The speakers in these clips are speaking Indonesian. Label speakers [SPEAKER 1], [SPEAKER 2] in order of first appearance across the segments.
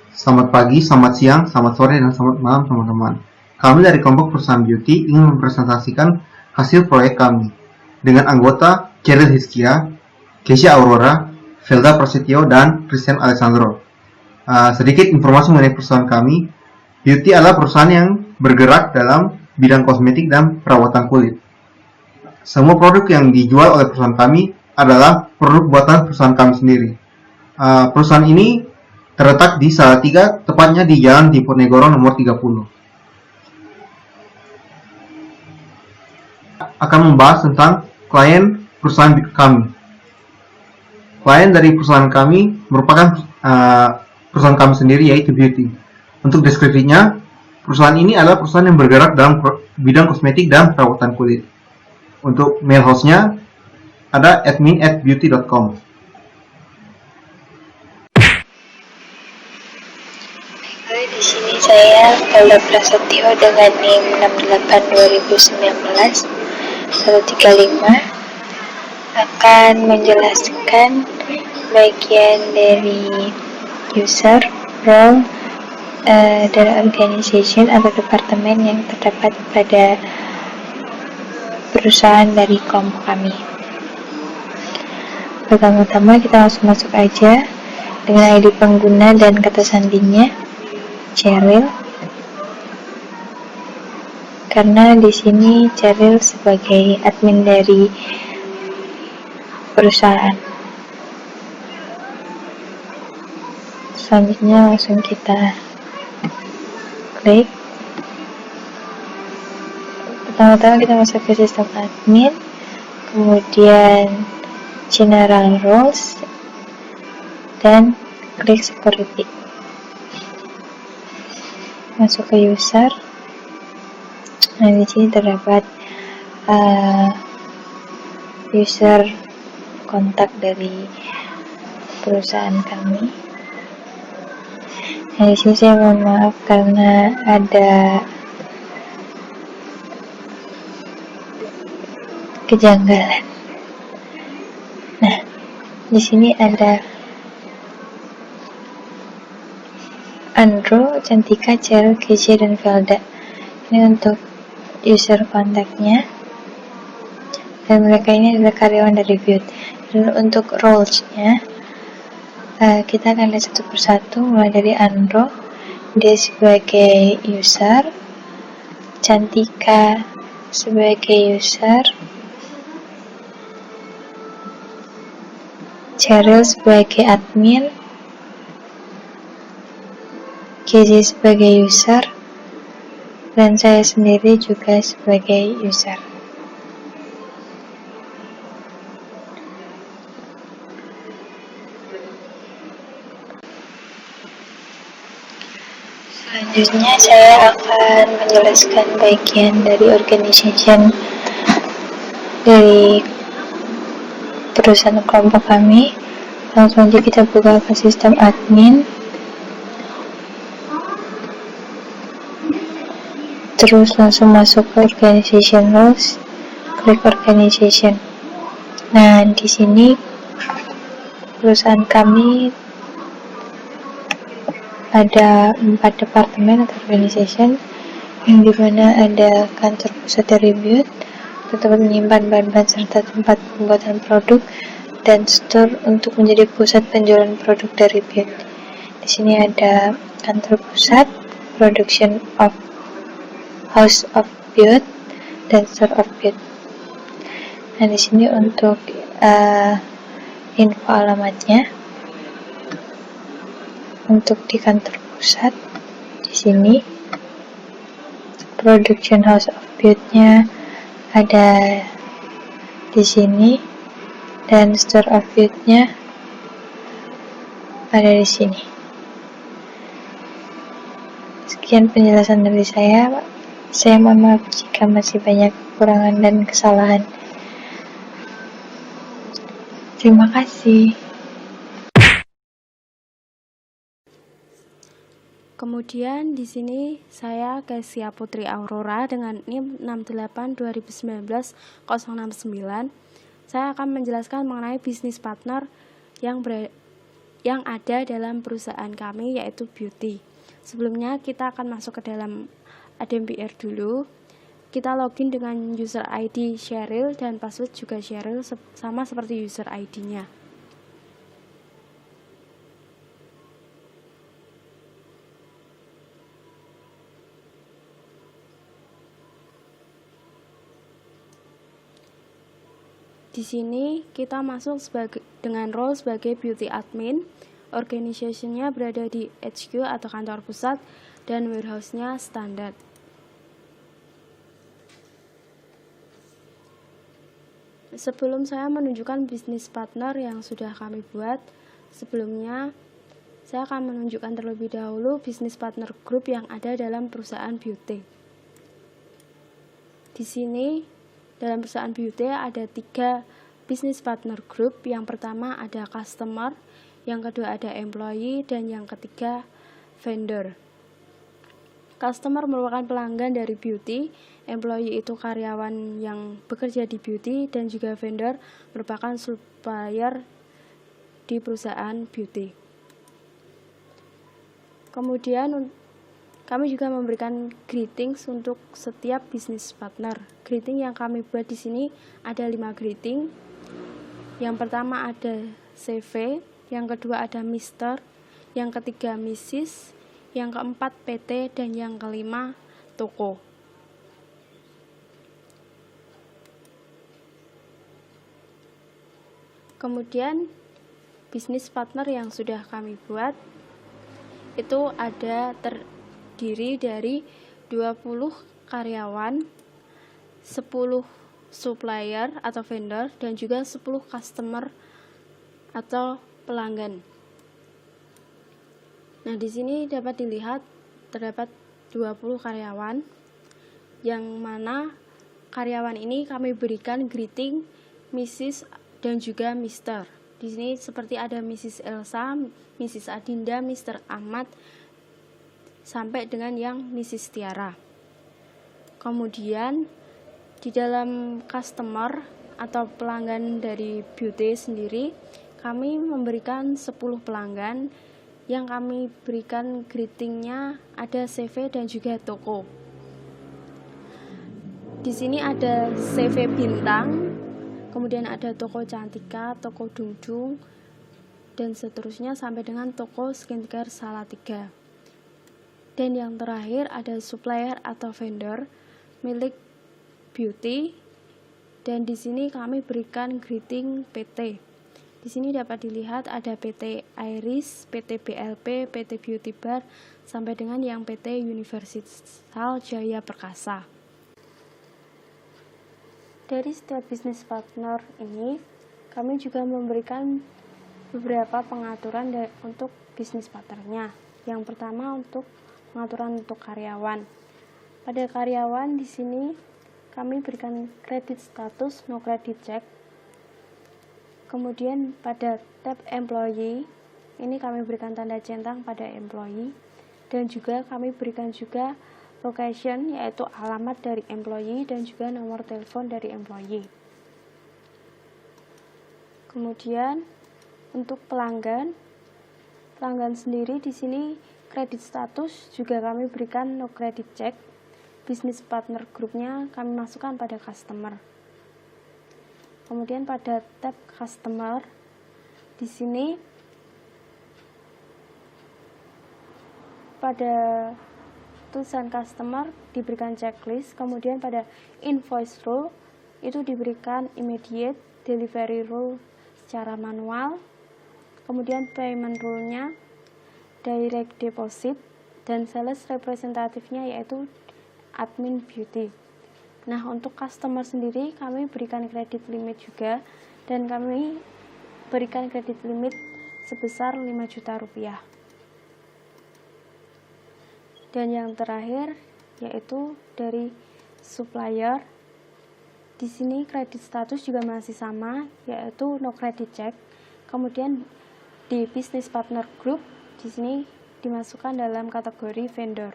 [SPEAKER 1] Selamat pagi, selamat siang, selamat sore, dan selamat malam teman-teman. Kami dari kelompok perusahaan beauty ingin mempresentasikan hasil proyek kami dengan anggota Cheryl Hiskia, Keisha Aurora, Velda Prasetyo, dan Christian Alessandro. Sedikit informasi mengenai perusahaan kami. Beauty adalah perusahaan yang bergerak dalam bidang kosmetik dan perawatan kulit. Semua produk yang dijual oleh perusahaan kami adalah produk buatan perusahaan kami sendiri. Perusahaan ini terletak di Salatiga, tepatnya di Jalan Diponegoro nomor 30. Akan membahas tentang klien perusahaan kami. Klien dari perusahaan kami merupakan perusahaan kami sendiri, yaitu Beauty. Untuk deskripsinya, perusahaan ini adalah perusahaan yang bergerak dalam bidang kosmetik dan perawatan kulit. Untuk mail hostnya ada admin@beauty.com.
[SPEAKER 2] Di sini saya Velda Prasetyo dengan NIM 68-2019-135 akan menjelaskan bagian dari user, role, dan organization atau departemen yang terdapat pada perusahaan dari kelompok kami. Pertama-tama kita langsung masuk aja dengan ID pengguna dan kata sandinya Cheryl, karena di sini Cheryl sebagai admin dari perusahaan. Selanjutnya langsung kita klik. Pertama-tama kita masuk ke sistem admin, kemudian general roles, dan klik security. Masuk ke user. Nah, di sini terdapat user kontak dari perusahaan kami. Nah, di sini saya mohon maaf karena ada kejanggalan. Nah, di sini ada Andro, Cantika, Cheryl, Keisha, dan Velda. Ini untuk user kontaknya, dan mereka ini adalah karyawan dari Beauty. Dan untuk roles-nya, kita akan lihat satu persatu, mulai dari Andro, dia sebagai user, Cantika sebagai user, Cheryl sebagai admin, Keisha sebagai user, dan saya sendiri juga sebagai user. Selanjutnya saya akan menjelaskan bagian dari organization dari perusahaan kelompok kami. Langsung aja kita buka ke sistem admin, terus langsung masuk ke organization roles, klik organization. Nah, di sini perusahaan kami ada 4 departemen atau organization, yang dimana ada kantor pusat dari Beauty, tempat menyimpan bahan-bahan serta tempat pembuatan produk, dan store untuk menjadi pusat penjualan produk dari Beauty. Di sini ada kantor pusat, production of House of Beauty, dan store of Beauty. Nah, di sini untuk info alamatnya. Untuk di kantor pusat, di sini production House of Beauty-nya ada di sini, dan store of Beauty-nya ada di sini. Sekian penjelasan dari saya. Saya mohon maaf jika masih banyak kekurangan dan kesalahan. Terima kasih.
[SPEAKER 3] Kemudian di sini saya Kesia Putri Aurora dengan NIM 68-2019-069. Saya akan menjelaskan mengenai bisnis partner yang yang ada dalam perusahaan kami, yaitu beauty. Sebelumnya kita akan masuk ke dalam ADMBR dulu. Kita login dengan user ID Sheryl dan password juga Sheryl, sama seperti user ID-nya. Di sini kita masuk dengan role sebagai beauty admin. Organisasinya berada di HQ atau kantor pusat dan warehouse-nya standar. Sebelum saya menunjukkan bisnis partner yang sudah kami buat, sebelumnya saya akan menunjukkan terlebih dahulu bisnis partner group yang ada dalam perusahaan beauty. Di sini dalam perusahaan beauty ada 3 bisnis partner group. Yang pertama ada customer, yang kedua ada employee, dan yang ketiga vendor. Customer merupakan pelanggan dari beauty, employee itu karyawan yang bekerja di beauty, dan juga vendor merupakan supplier di perusahaan beauty. Kemudian kami juga memberikan greetings untuk setiap bisnis partner. Greeting yang kami buat di sini ada 5 greeting. Yang pertama ada CV, yang kedua ada Mister, yang ketiga Mrs, yang keempat PT, dan yang kelima toko. Kemudian bisnis partner yang sudah kami buat itu ada terdiri dari 20 karyawan, 10 supplier atau vendor, dan juga 10 customer atau pelanggan. Nah, di sini dapat dilihat terdapat 20 karyawan, yang mana karyawan ini kami berikan greeting Mrs dan juga Mister. Di sini seperti ada Mrs Elsa, Mrs Adinda, Mr Ahmad, sampai dengan yang Mrs Tiara. Kemudian di dalam customer atau pelanggan dari beauty sendiri, kami memberikan 10 pelanggan yang kami berikan greetingnya ada CV dan juga toko. Di sini ada CV bintang, kemudian ada toko Cantika, toko Dungdung, dan seterusnya sampai dengan toko skincare Salatiga. Dan yang terakhir ada supplier atau vendor milik beauty, dan di sini kami berikan greeting PT. Di sini dapat dilihat ada PT Iris, PT BLP, PT Beauty Bar, sampai dengan yang PT Universal Jaya Perkasa. Dari setiap bisnis partner ini, kami juga memberikan beberapa pengaturan untuk bisnis partnernya. Yang pertama untuk pengaturan untuk karyawan. Pada karyawan di sini kami berikan kredit status no credit check. Kemudian pada tab employee ini kami berikan tanda centang pada employee, dan juga kami berikan juga location, yaitu alamat dari employee dan juga nomor telepon dari employee. Kemudian untuk pelanggan sendiri di sini kredit status juga kami berikan no credit check. Bisnis partner grupnya kami masukkan pada customer. Kemudian pada tab customer di sini pada tulisan customer diberikan checklist. Kemudian pada invoice rule itu diberikan immediate delivery rule secara manual. Kemudian payment rule-nya direct deposit, dan sales representatifnya yaitu admin beauty. Nah, untuk customer sendiri kami berikan kredit limit juga, dan kami berikan kredit limit sebesar 5 juta rupiah. Dan yang terakhir yaitu dari supplier. Di sini kredit status juga masih sama, yaitu no credit check. Kemudian di business partner group di sini dimasukkan dalam kategori vendor.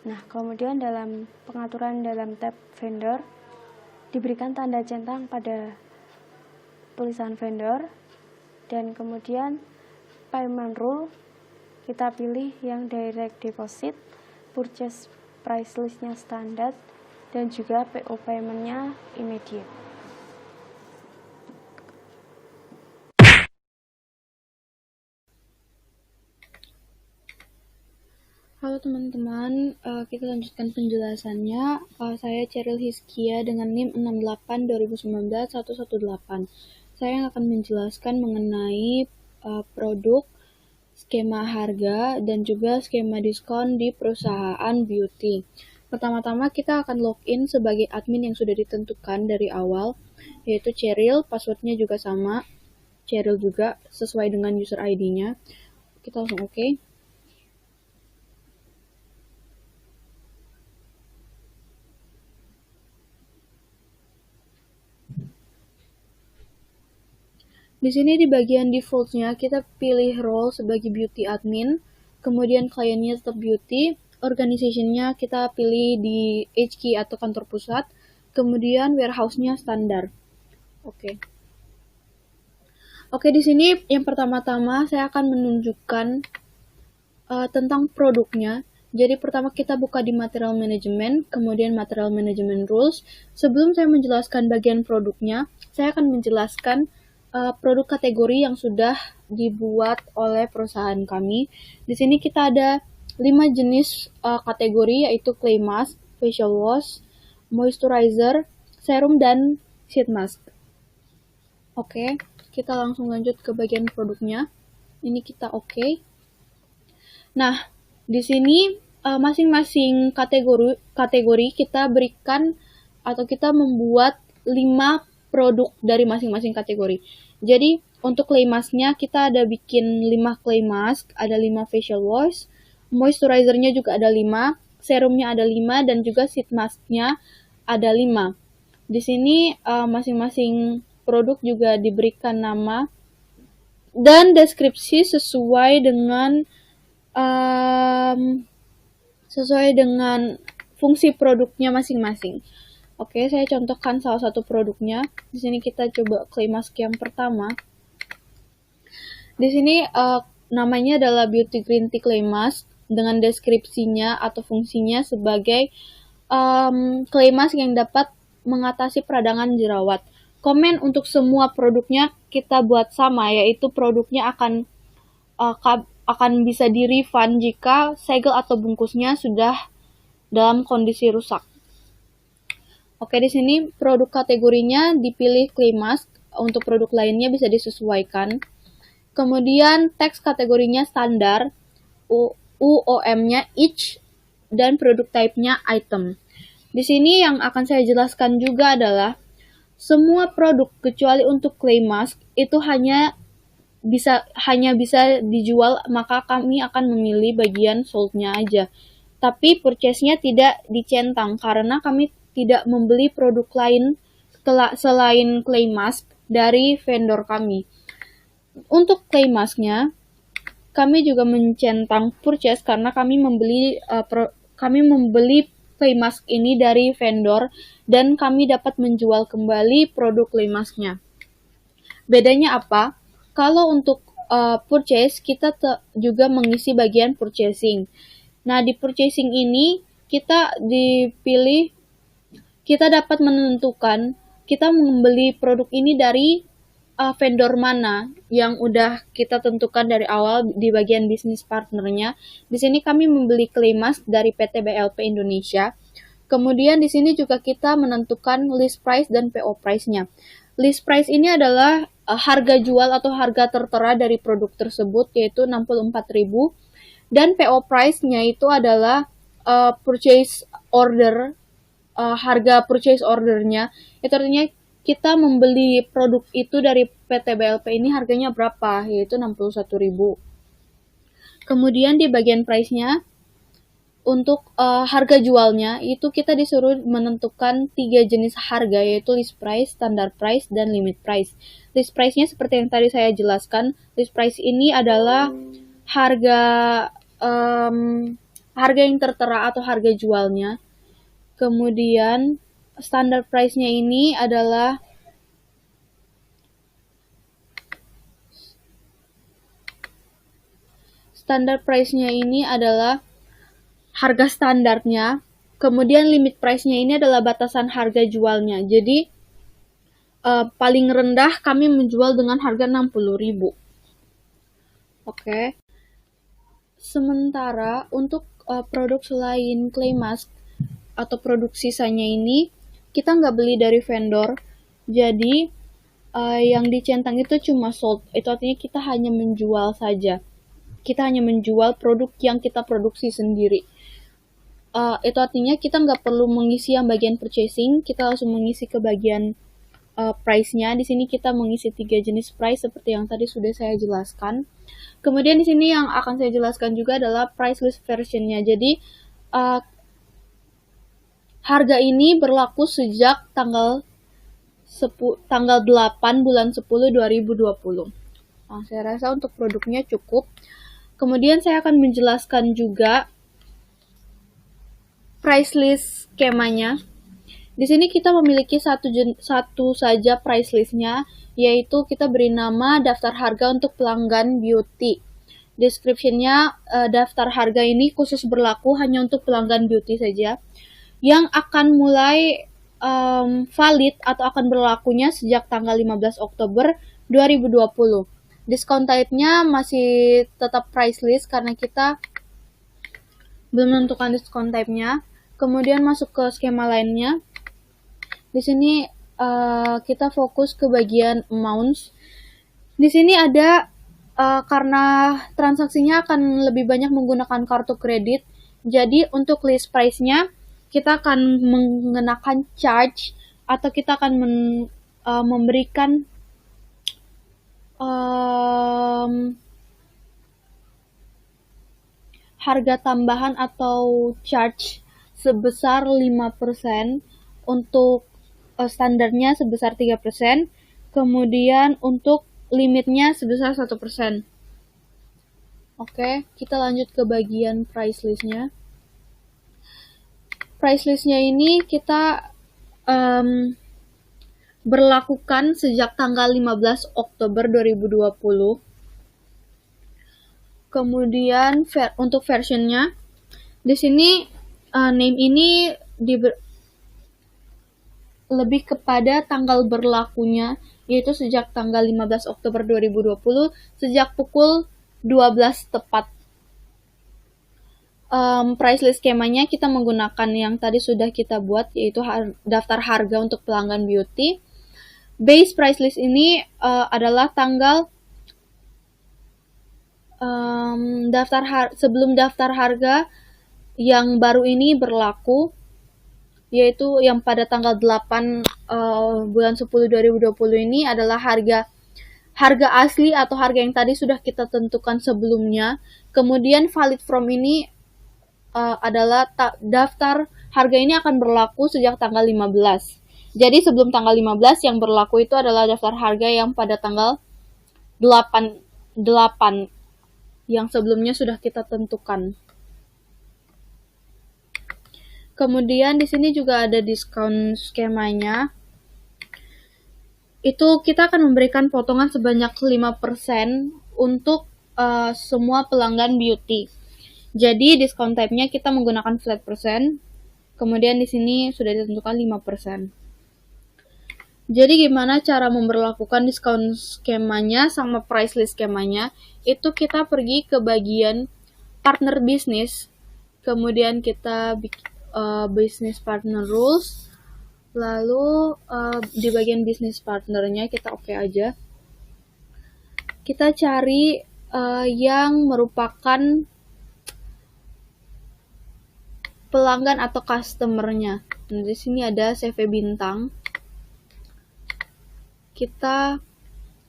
[SPEAKER 3] Nah, kemudian dalam pengaturan dalam tab vendor diberikan tanda centang pada tulisan vendor, dan kemudian payment rule, kita pilih yang direct deposit, purchase price listnya standar, dan juga PO paymentnya immediate. Halo teman-teman, kita lanjutkan penjelasannya. Saya Cheryl Hiskia dengan NIM 682019-118. Saya yang akan menjelaskan mengenai produk, skema harga, dan juga skema diskon di perusahaan beauty. Pertama-tama kita akan login sebagai admin yang sudah ditentukan dari awal, yaitu Cheryl, passwordnya juga sama, Cheryl juga sesuai dengan user ID-nya. Kita langsung oke. Di sini di bagian defaultnya kita pilih role sebagai beauty admin, kemudian kliennya tetap beauty, organization-nya kita pilih di HQ atau kantor pusat, kemudian warehouse-nya standar. Oke, di sini yang pertama-tama saya akan menunjukkan tentang produknya. Jadi pertama kita buka di material management, kemudian material management rules. Sebelum saya menjelaskan bagian produknya, saya akan menjelaskan produk kategori yang sudah dibuat oleh perusahaan kami. Di sini kita ada 5 jenis kategori, yaitu clay mask, facial wash, moisturizer, serum, dan sheet mask. Oke, kita langsung lanjut ke bagian produknya. Ini kita oke. Nah, di sini masing-masing kategori kita berikan atau kita membuat 5 produk dari masing-masing kategori. Jadi untuk clay mask-nya kita ada bikin 5 clay mask, ada 5 facial wash, moisturizer-nya juga ada 5, serumnya ada 5, dan juga sheet mask-nya ada 5. Di sini masing-masing produk juga diberikan nama dan deskripsi sesuai dengan fungsi produknya masing-masing. Oke, saya contohkan salah satu produknya. Di sini kita coba clay mask yang pertama. Di sini namanya adalah Beauty Green Tea Clay Mask dengan deskripsinya atau fungsinya sebagai clay mask yang dapat mengatasi peradangan jerawat. Komen untuk semua produknya kita buat sama, yaitu produknya akan bisa di-refund jika segel atau bungkusnya sudah dalam kondisi rusak. Oke, di sini produk kategorinya dipilih clay mask, untuk produk lainnya bisa disesuaikan. Kemudian teks kategorinya standar, UOM-nya each, dan produk type-nya item. Di sini yang akan saya jelaskan juga adalah semua produk kecuali untuk clay mask itu hanya bisa dijual, maka kami akan memilih bagian sold-nya aja. Tapi purchase-nya tidak dicentang karena kami tidak membeli produk lain selain clay mask dari vendor kami. Untuk clay mask-nya kami juga mencentang purchase karena kami membeli clay mask ini dari vendor dan kami dapat menjual kembali produk clay mask-nya. Bedanya apa? Kalau untuk purchase kita juga mengisi bagian purchasing. Nah, di purchasing ini kita dapat menentukan kita membeli produk ini dari vendor mana yang udah kita tentukan dari awal di bagian bisnis partnernya. Di sini kami membeli clay mask dari PT BLP Indonesia. Kemudian di sini juga kita menentukan list price dan PO price-nya. List price ini adalah harga jual atau harga tertera dari produk tersebut, yaitu 64.000, dan PO price-nya itu adalah purchase order, harga purchase ordernya. Itu artinya kita membeli produk itu dari PT BLP ini harganya berapa, yaitu 61.000. Kemudian di bagian price-nya, untuk harga jualnya itu kita disuruh menentukan 3 jenis harga, yaitu list price, standard price, dan limit price. List price-nya seperti yang tadi saya jelaskan, list price ini adalah harga yang tertera atau harga jualnya. Kemudian standard price-nya ini adalah Standar price-nya ini adalah harga standarnya, kemudian limit price-nya ini adalah batasan harga jualnya. Jadi paling rendah kami menjual dengan harga 60.000. Oke. Sementara untuk produk selain clay mask atau produk sisanya ini, kita nggak beli dari vendor. Jadi yang dicentang itu cuma sold. Itu artinya kita hanya menjual saja. Kita hanya menjual produk yang kita produksi sendiri. Itu artinya kita nggak perlu mengisi yang bagian purchasing, kita langsung mengisi ke bagian price-nya. Di sini kita mengisi 3 jenis price seperti yang tadi sudah saya jelaskan. Kemudian di sini yang akan saya jelaskan juga adalah price list version-nya. Jadi harga ini berlaku sejak tanggal 8 bulan 10 2020. Saya rasa untuk produknya cukup. Kemudian saya akan menjelaskan juga price list skemanya. Di sini kita memiliki satu saja price list-nya, yaitu kita beri nama daftar harga untuk pelanggan beauty. Description-nya, daftar harga ini khusus berlaku hanya untuk pelanggan beauty saja, yang akan mulai valid atau akan berlakunya sejak tanggal 15 Oktober 2020. Discount type-nya masih tetap price list karena kita belum menentukan discount type-nya. Kemudian masuk ke skema lainnya. Di sini kita fokus ke bagian amounts. Di sini ada karena transaksinya akan lebih banyak menggunakan kartu kredit. Jadi untuk list price-nya kita akan mengenakan charge atau kita akan memberikan harga tambahan atau charge sebesar 5%, untuk standarnya sebesar 3%, kemudian untuk limitnya sebesar 1%. Oke, kita lanjut ke bagian price list-nya. Price list-nya ini kita berlakukan sejak tanggal 15 Oktober 2020. Kemudian untuk versionnya, di sini name ini lebih kepada tanggal berlakunya, yaitu sejak tanggal 15 Oktober 2020 sejak pukul 12 tepat. Price list skemanya kita menggunakan yang tadi sudah kita buat, yaitu daftar harga untuk pelanggan beauty. Base price list ini adalah tanggal sebelum daftar harga yang baru ini berlaku, yaitu yang pada tanggal 8 bulan 10 2020 ini adalah harga asli atau harga yang tadi sudah kita tentukan sebelumnya. Kemudian valid from ini adalah daftar harga ini akan berlaku sejak tanggal 15. Jadi sebelum tanggal 15 yang berlaku itu adalah daftar harga yang pada tanggal 8 yang sebelumnya sudah kita tentukan. Kemudian di sini juga ada diskon skemanya. Itu kita akan memberikan potongan sebanyak 5% untuk semua pelanggan beauty. Jadi diskon type-nya kita menggunakan flat percent. Kemudian di sini sudah ditentukan 5%. Jadi gimana cara memberlakukan diskon skemanya sama price list skemanya? Itu kita pergi ke bagian partner bisnis. Kemudian kita business partner rules. Lalu di bagian business partnernya kita oke aja. Kita cari yang merupakan pelanggan atau customer-nya. Nah, di sini ada CV bintang. Kita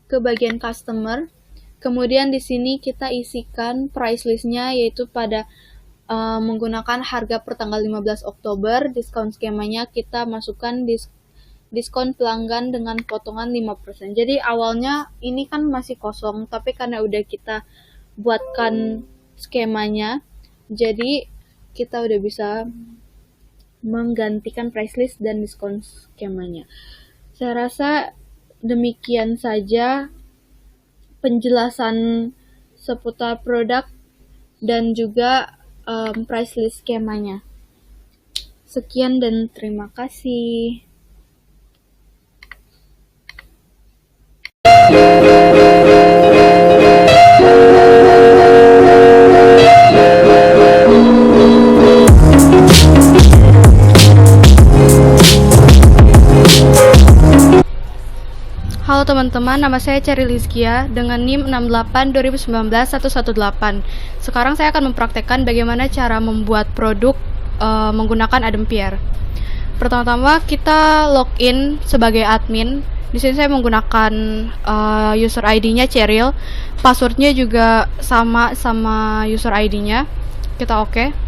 [SPEAKER 3] ke bagian customer. Kemudian di sini kita isikan price list-nya, yaitu pada menggunakan harga per tanggal 15 Oktober. Diskon skemanya kita masukkan diskon pelanggan dengan potongan 5%. Jadi awalnya ini kan masih kosong, tapi karena udah kita buatkan skemanya, jadi kita udah bisa menggantikan price list dan diskon skemanya. Saya rasa demikian saja penjelasan seputar produk dan juga price list skemanya. Sekian dan terima kasih. Halo teman-teman, nama saya Cheryl Hizkia dengan NIM 6820191118. Sekarang saya akan mempraktekkan bagaimana cara membuat produk menggunakan Adam Pierre. Pertama-tama kita login sebagai admin. Di sini saya menggunakan user ID-nya Cheryl. Passwordnya juga sama user ID-nya. Kita oke.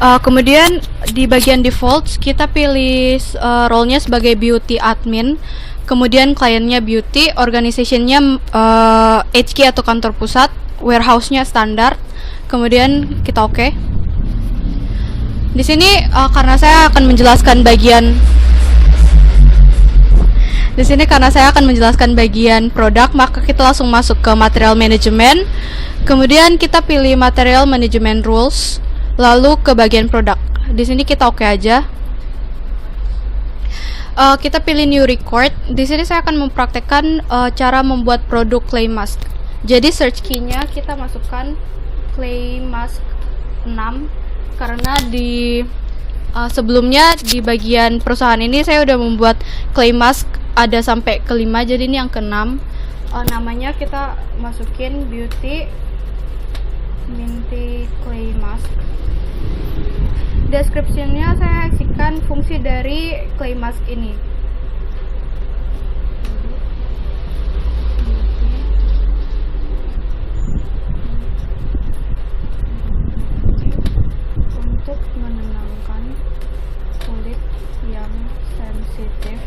[SPEAKER 3] Kemudian di bagian default kita pilih role-nya sebagai beauty admin, kemudian kliennya beauty, organization-nya HQ atau kantor pusat, warehouse-nya standar, kemudian kita oke. Di sini karena saya akan menjelaskan bagian produk, maka kita langsung masuk ke material management. Kemudian kita pilih material management rules. Lalu ke bagian produk. Di sini kita oke aja. Kita pilih new record. Di sini saya akan mempraktekkan cara membuat produk clay mask. Jadi search key-nya kita masukkan clay mask 6 karena di sebelumnya di bagian perusahaan ini saya udah membuat clay mask ada sampai ke-5, jadi ini yang ke-6. Namanya kita masukin beauty minty clay mask. Description-nya saya isikan fungsi dari clay mask ini. Untuk menenangkan kulit yang sensitif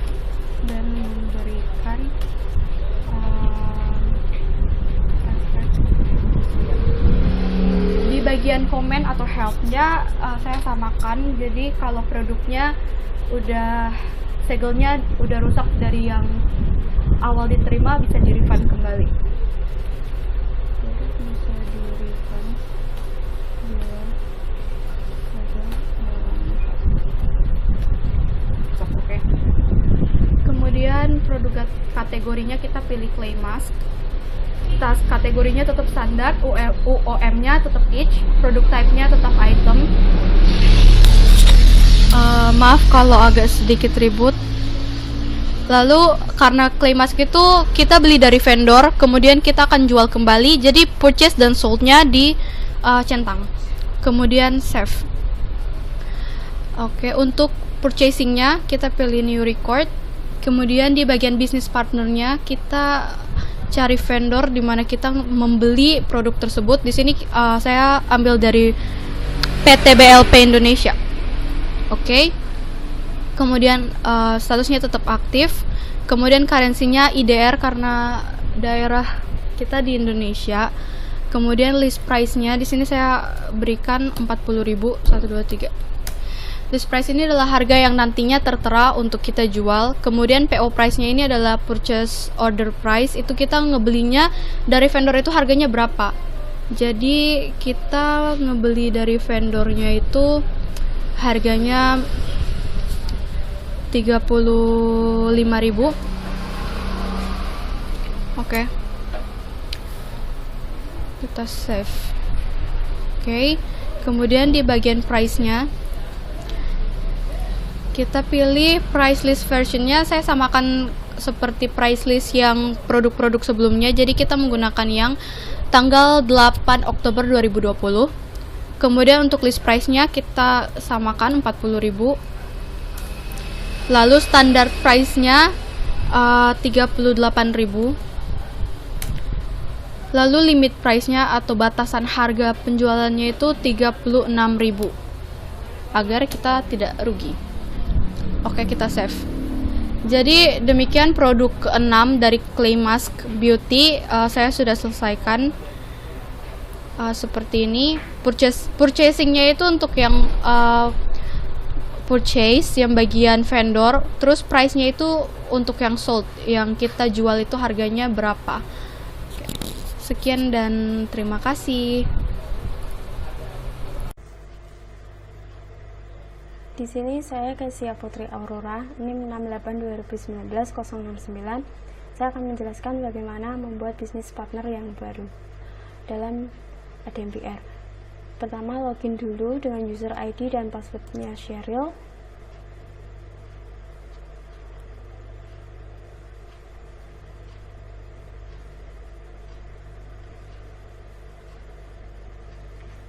[SPEAKER 3] dan memberikan efek. Di bagian komen atau help-nya saya samakan, jadi kalau produknya udah segelnya udah rusak dari yang awal diterima bisa di refund kembali. Produk bisa di refund bila ada oke. Kemudian produk kategorinya kita pilih clay mask. Tas kategorinya tetap standar, UOM-nya tetap each, produk type-nya tetap item. Maaf kalau agak sedikit ribut. Lalu karena clay mask itu kita beli dari vendor, kemudian kita akan jual kembali, jadi purchase dan sold-nya di centang. Kemudian save. Oke, untuk purchasing-nya kita pilih new record. Kemudian di bagian business partner-nya kita cari vendor di mana kita membeli produk tersebut. Di sini saya ambil dari PT BLP Indonesia. Oke. Kemudian statusnya tetap aktif. Kemudian currency-nya IDR karena daerah kita di Indonesia. Kemudian list price-nya di sini saya berikan 40.000 1 2 3. List price ini adalah harga yang nantinya tertera untuk kita jual. Kemudian PO price-nya ini adalah purchase order price. Itu kita ngebelinya dari vendor itu harganya berapa. Jadi kita ngebeli dari vendornya itu harganya 35.000. Oke. Kita save. Oke. Kemudian di bagian price-nya kita pilih price list versionnya. Saya samakan seperti price list yang produk-produk sebelumnya, jadi kita menggunakan yang tanggal 8 Oktober 2020. Kemudian untuk list price-nya kita samakan 40.000. Lalu standar price-nya 38.000. Lalu limit price-nya atau batasan harga penjualannya itu 36.000 agar kita tidak rugi. Oke, kita save. Jadi demikian produk ke-6 dari Clay Mask Beauty saya sudah selesaikan. Seperti ini. Purchasingnya itu untuk yang
[SPEAKER 4] purchase, yang bagian vendor, terus price-nya itu untuk yang sold, yang kita jual itu harganya berapa. Sekian dan terima kasih.
[SPEAKER 3] Di sini saya Kesia Putri Aurora, NIM 682019-069. Saya akan menjelaskan bagaimana membuat bisnis partner yang baru dalam ADMPR. Pertama, login dulu dengan user ID dan passwordnya Sheryl.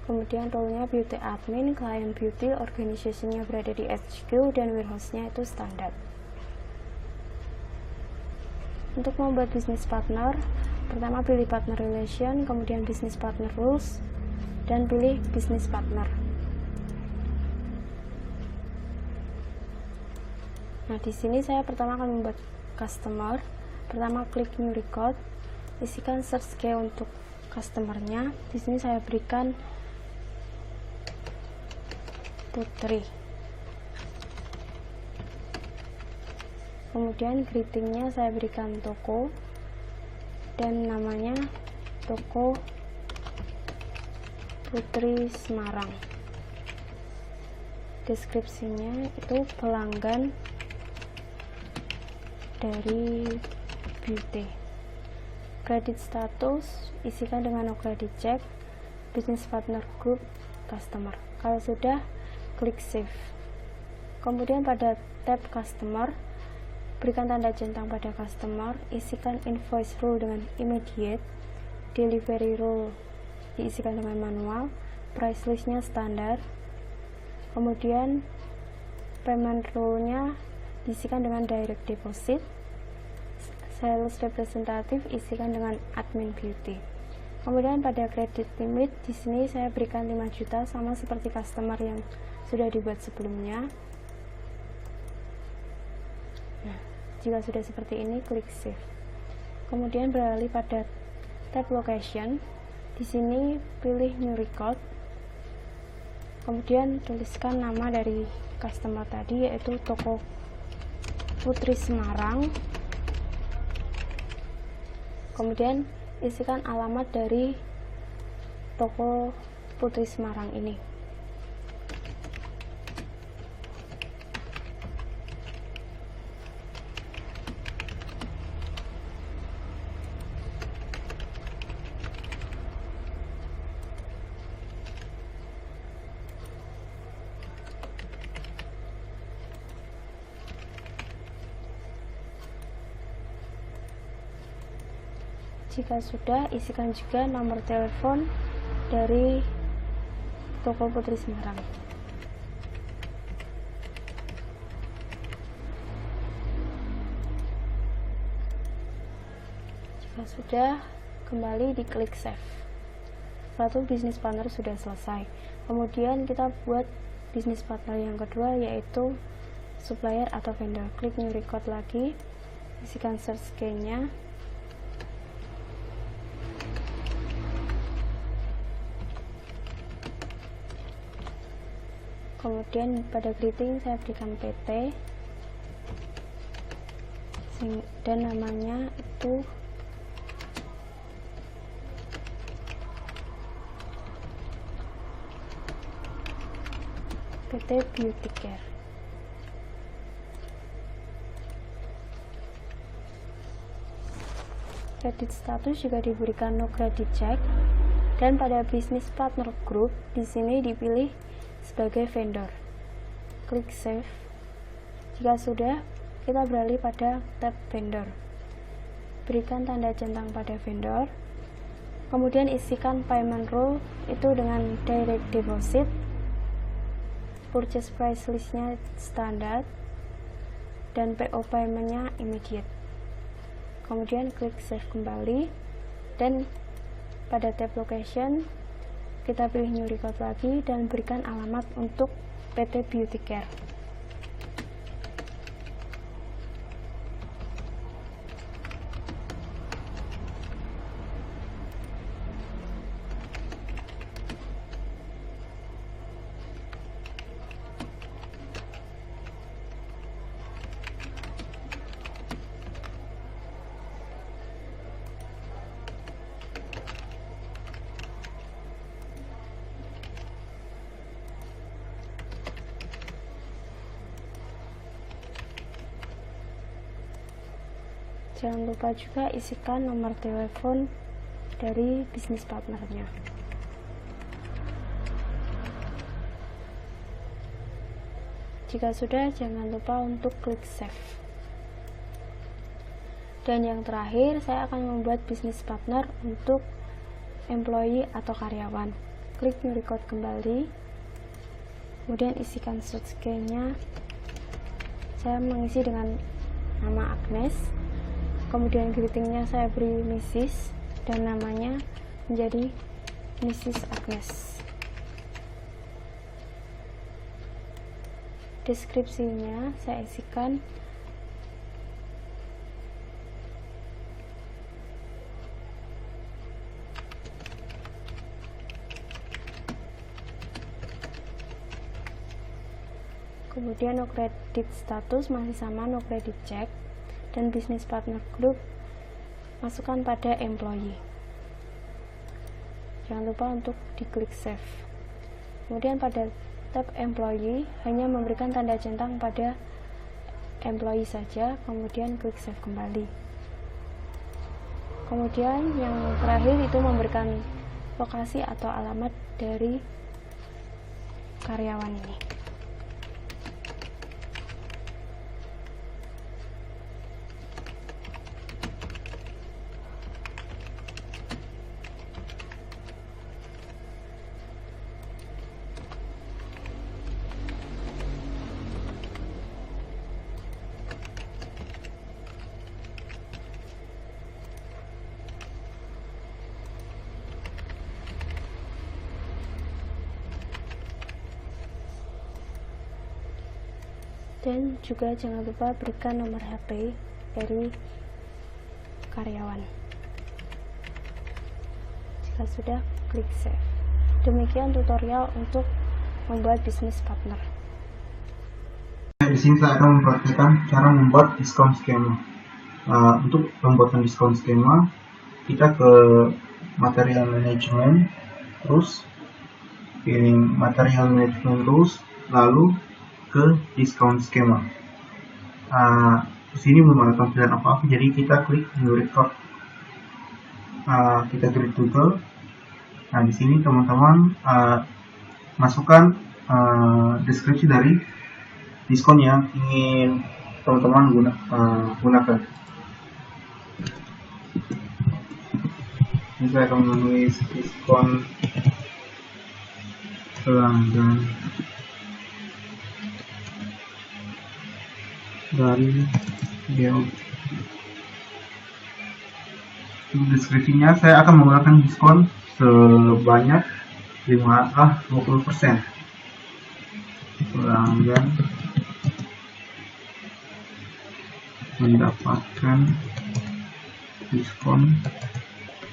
[SPEAKER 3] Kemudian role-nya beauty admin, client beauty, organisasinya berada di HQ, dan warehouse-nya itu standar. Untuk membuat bisnis partner, pertama pilih partner relation, kemudian business partner rules, dan pilih business partner. Nah, di sini saya pertama akan membuat customer. Pertama klik new record, isikan search key untuk customernya. Di sini saya berikan Putri. Kemudian greetingnya saya berikan toko dan namanya toko Putri Semarang. Deskripsinya itu pelanggan dari beauty. Credit status isikan dengan no credit check, business partner group, customer. Kalau sudah, klik save. Kemudian pada tab customer, berikan tanda centang pada customer, isikan invoice rule dengan immediate, delivery rule diisikan dengan manual, price listnya standar, kemudian payment rule-nya diisikan dengan direct deposit, sales representative isikan dengan admin beauty. Kemudian pada credit limit, di sini saya berikan 5 juta sama seperti customer yang sudah dibuat sebelumnya. Nah, jika sudah seperti ini, klik save. Kemudian beralih pada tab location. Di sini pilih new record. Kemudian tuliskan nama dari customer tadi, yaitu toko Putri Semarang. Kemudian isikan alamat dari toko Putri Semarang ini. Jika sudah, isikan juga nomor telepon dari toko Putri Semarang. Jika sudah, kembali diklik save. Satu bisnis partner sudah selesai. Kemudian kita buat bisnis partner yang kedua, yaitu supplier atau vendor. Klik new record lagi, isikan search key-nya. Kemudian pada greeting saya berikan PT dan namanya itu PT Beauty Care. Credit status juga diberikan no credit check, dan pada business partner group di sini dipilih sebagai vendor. Klik save. Jika sudah, kita beralih pada tab vendor. Berikan tanda centang pada vendor. Kemudian isikan payment rule itu dengan direct deposit. Purchase price listnya standar dan PO paymentnya immediate. Kemudian klik save kembali, dan pada tab location kita pilih new record lagi dan berikan alamat untuk PT Beauty Care. Jangan lupa juga isikan nomor telepon dari bisnis partnernya. Jika sudah, jangan lupa untuk klik save. Dan yang terakhir, saya akan membuat bisnis partner untuk employee atau karyawan. Klik new record kembali, kemudian isikan subscribe-nya. Saya mengisi dengan nama Agnes, kemudian greetingnya saya beri Mrs. dan namanya menjadi Mrs. Agnes. Deskripsinya saya isikan kemudian no credit status masih sama, no credit check, dan bisnis partner group masukkan pada employee. Jangan lupa untuk diklik save. Kemudian pada tab employee hanya memberikan tanda centang pada employee saja, kemudian klik save kembali. Kemudian yang terakhir itu memberikan lokasi atau alamat dari karyawan ini. Dan juga jangan lupa berikan nomor HP dari karyawan. Jika sudah, klik save. Demikian tutorial untuk membuat bisnis partner.
[SPEAKER 1] Di sini saya akan mempraktikkan cara membuat diskon skema. Untuk pembuatan diskon skema, kita ke material management, terus pilih material management rules, lalu ke diskon skema. Di sini belum ada tampilan apa-apa, jadi kita klik new record. Kita klik Google. Nah, di sini teman-teman masukkan deskripsi dari diskon yang ingin teman-teman gunakan. Ini saya akan menulis diskon pelanggan dari Dell. Deskripsinya saya akan menggunakan diskon sebanyak 20% pelanggan mendapatkan diskon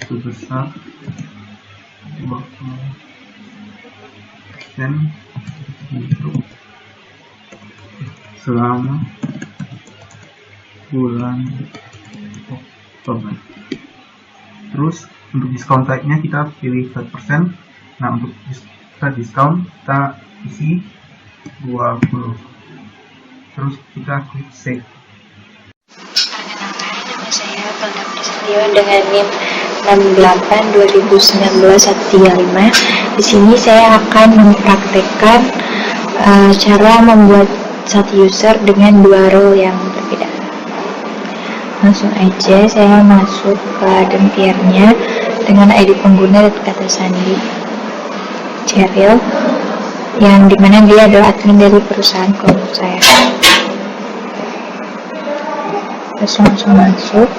[SPEAKER 1] sebesar 20% untuk selama bulan Oktober. Terus untuk diskon type-nya kita pilih 5%. Nah, untuk kita diskon kita isi 20. Terus kita klik save.
[SPEAKER 2] Perkenalkan, nama saya Pelda Pristilio dengan NIM 682019-135. Di sini saya akan mempraktekkan cara membuat satu user dengan dua role yang berbeda. Langsung aja saya masuk ke Dempiernya dengan ID pengguna dan kata sandi Cheryl, yang dimana dia adalah admin dari perusahaan kelompok saya. Terus langsung masuk,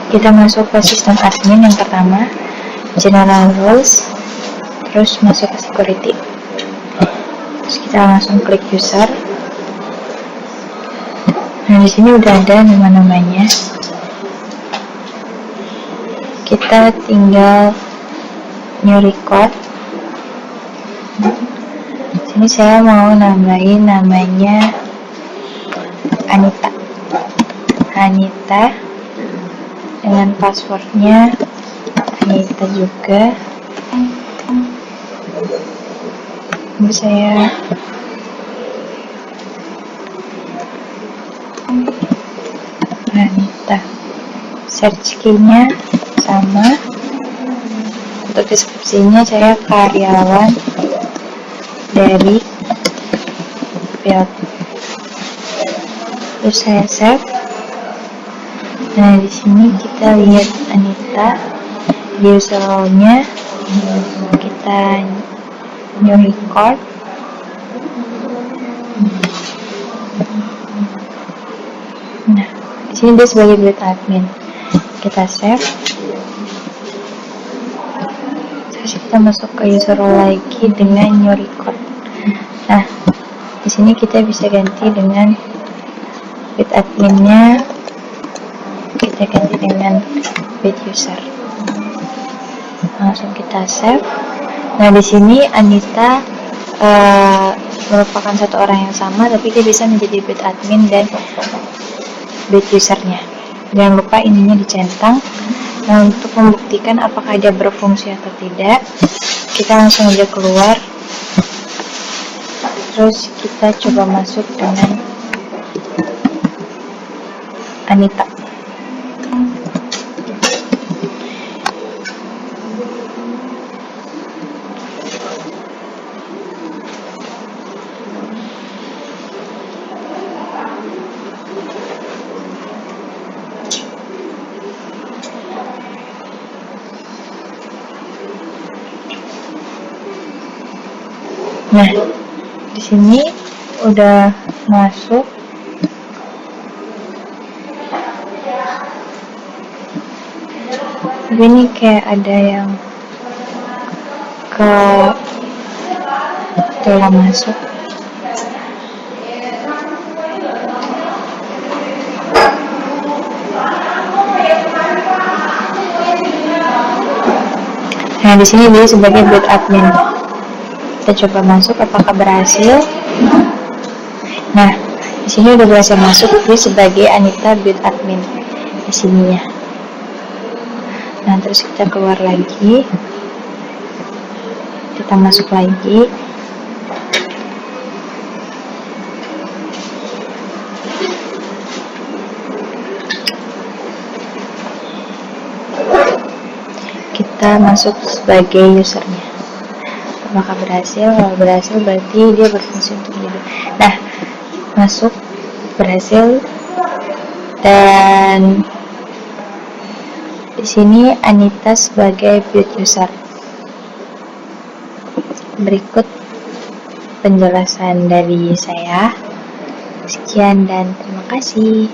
[SPEAKER 2] kita masuk ke sistem admin yang pertama, general rules, terus masuk ke security. Terus kita langsung klik user. Nah, di sini udah ada nama-namanya. Kita tinggal new record. Di sini saya mau nambahin namanya Anita dengan passwordnya Anita juga. Ini saya Anita. Search key-nya sama. Untuk deskripsinya saya karyawan dari Field. Terus saya save. Nah, di sini kita lihat Anita di user role-nya, kita new record. Nah, di sini dia sebagai build admin. Kita save. Terus kita masuk ke user role lagi dengan new record. Nah, di sini kita bisa ganti dengan build adminnya, kita ganti dengan build user. Langsung kita save. Nah, di sini Anita merupakan satu orang yang sama, tapi dia bisa menjadi build admin dan build usernya. Jangan lupa ininya dicentang. Nah, untuk membuktikan apakah dia berfungsi atau tidak, kita langsung aja keluar. Terus kita coba masuk dengan Anita. Nah, di sini udah masuk. Tapi ini kayak ada yang telah masuk. Nah, di sini dia sebagai build admin. Kita coba masuk, apakah berhasil? Nah, di sini udah berhasil masuk dia sebagai Anita build admin di sininya. Nah, terus kita keluar lagi, kita masuk lagi. Kita masuk sebagai usernya. Apakah berhasil? Kalau berhasil berarti dia berfungsi untuk hidup. Nah, masuk, berhasil, dan di sini Anita sebagai build user. Berikut penjelasan dari saya. Sekian dan terima kasih.